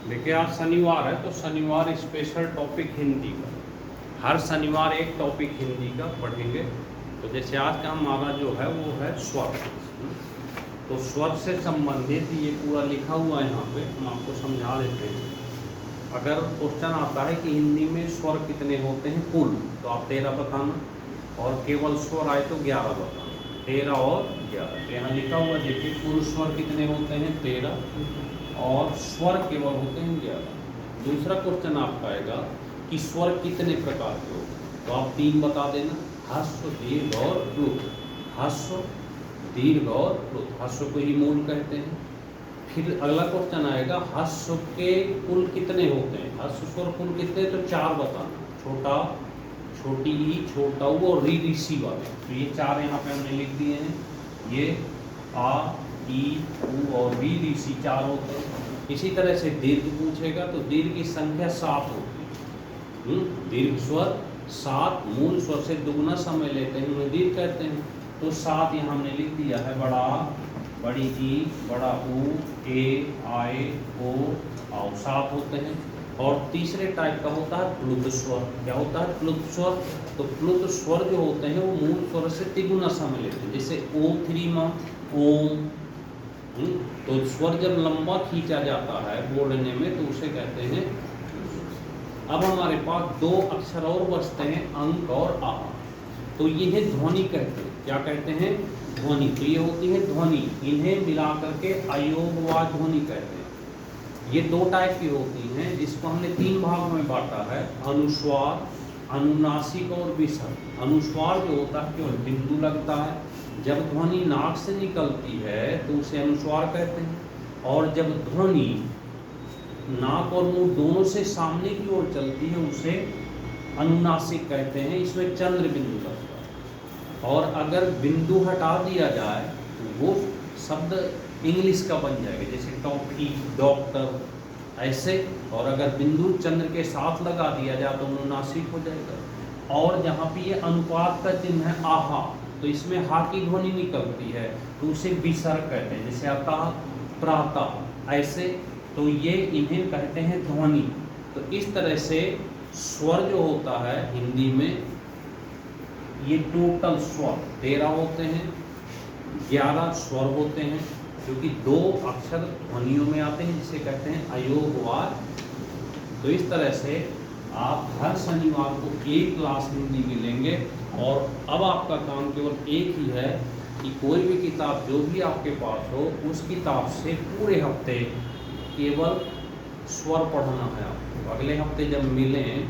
देखिए आज शनिवार है तो शनिवार स्पेशल टॉपिक हिंदी का। हर शनिवार एक टॉपिक हिंदी का पढ़ेंगे। तो जैसे आज का हमारा जो है वो है स्वर। तो स्वर से संबंधित ये पूरा लिखा हुआ है यहाँ पे, हम आपको समझा देते हैं। अगर क्वेश्चन आता है कि हिंदी में स्वर कितने होते हैं कुल, तो आप 13 बताना, और केवल स्वर आए तो 11 बताना। 13 और 11, यहाँ लिखा हुआ देखिए, कुल स्वर कितने होते हैं 13 और स्वर केवल होते हैं 11। दूसरा क्वेश्चन आपका आएगा कि स्वर कितने प्रकार के होते हैं, तो आप 3 बता देना, ह्रस्व, दीर्घ और प्लुत। ह्रस्व, दीर्घ और प्लुत। ह्रस्व को ही मूल कहते हैं। फिर अगला क्वेश्चन आएगा ह्रस्व के कुल कितने होते हैं। ह्रस्व स्वर कुल कितने, तो 4 बताना, छोटा, छोटी ई, छोटा ऊ और री ऋषि वाले। तो ये 4 यहाँ पे हमने लिख दिए हैं। ये आ, ई, ऊ और री ऋषि 4 होते हैं। इसी तरह से दीर्घ पूछेगा तो दीर्घ की संख्या 7 होती है। दीर्घ स्वर 7 मूल स्वर से दुगुना समय लेते हैं, उन्हें दीर्घ कहते हैं। तो 7 यहाँ हमने लिख दिया है। बड़ा, बड़ी ई, बड़ा ऊ, ए, आए, ओ, आओ, 7 होते हैं। और तीसरे टाइप का होता है प्लुत स्वर। क्या होता है प्लुत स्वर, तो प्लुत स्वर जो होते हैं वो मूल स्वर से तिगुना समय लेते हैं। जैसे O3 में ओम, तो स्वर जब लंबा खींचा जाता है बोलने में तो उसे कहते हैं। अब हमारे पास 2 अक्षर और बचते हैं, अंक और आ। तो ये है ध्वनि कहते हैं। क्या कहते हैं, ध्वनि। तो ये होती है ध्वनि, इन्हें मिलाकर के अयोगवाद ध्वनि कहते हैं। ये 2 टाइप की होती हैं, जिसको हमने 3 भाग में बांटा है, अनुस्वार, अनुनासिक और विसर्ग। अनुस्वार जो होता है केवल बिंदु लगता है, जब ध्वनि नाक से निकलती है तो उसे अनुस्वार कहते हैं। और जब ध्वनि नाक और मुंह दोनों से सामने की ओर चलती है उसे अनुनासिक कहते हैं। इसमें चंद्र बिंदु लगता है। और अगर बिंदु हटा दिया जाए तो वो शब्द इंग्लिश का बन जाएगा, जैसे टॉफी, डॉक्टर, ऐसे। और अगर बिंदु चंद्र के साथ लगा दिया जाए तो अनुनासिक हो जाएगा। और जहाँ पे ये अनुपात का चिन्ह है आहा, तो इसमें हा की ध्वनि निकलती है तो उसे विसर्ग कहते हैं, जैसे अतः, प्रातः, ऐसे। तो ये इन्हें कहते हैं ध्वनि। तो इस तरह से स्वर जो होता है हिंदी में, ये टोटल स्वर 13 होते हैं, 11 स्वर होते हैं, क्योंकि 2 अक्षर ध्वनियों में आते हैं, जिसे कहते हैं अयोगवाद। तो इस तरह से आप हर शनिवार को एक क्लास हिंदी की लेंगे। और अब आपका काम केवल एक ही है कि कोई भी किताब जो भी आपके पास हो, उस किताब से पूरे हफ्ते केवल स्वर पढ़ना है आपको। अगले हफ्ते जब मिलें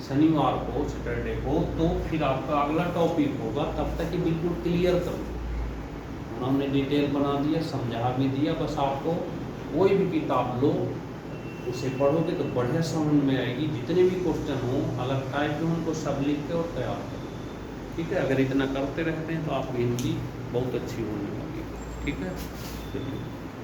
शनिवार को, सैटरडे को, तो फिर आपका अगला टॉपिक होगा। तब तक ये बिल्कुल क्लियर करो। हमने डिटेल बना दिया, समझा भी दिया। बस आपको कोई भी किताब लो, उसे पढ़ोगे तो बढ़िया समझ में आएगी। जितने भी क्वेश्चन हों अलग टाइप के, उनको सब लिख के और तैयार करो। ठीक है, अगर इतना करते रहते हैं तो आपकी हिंदी बहुत अच्छी होने वाली है। ठीक है, चलिए।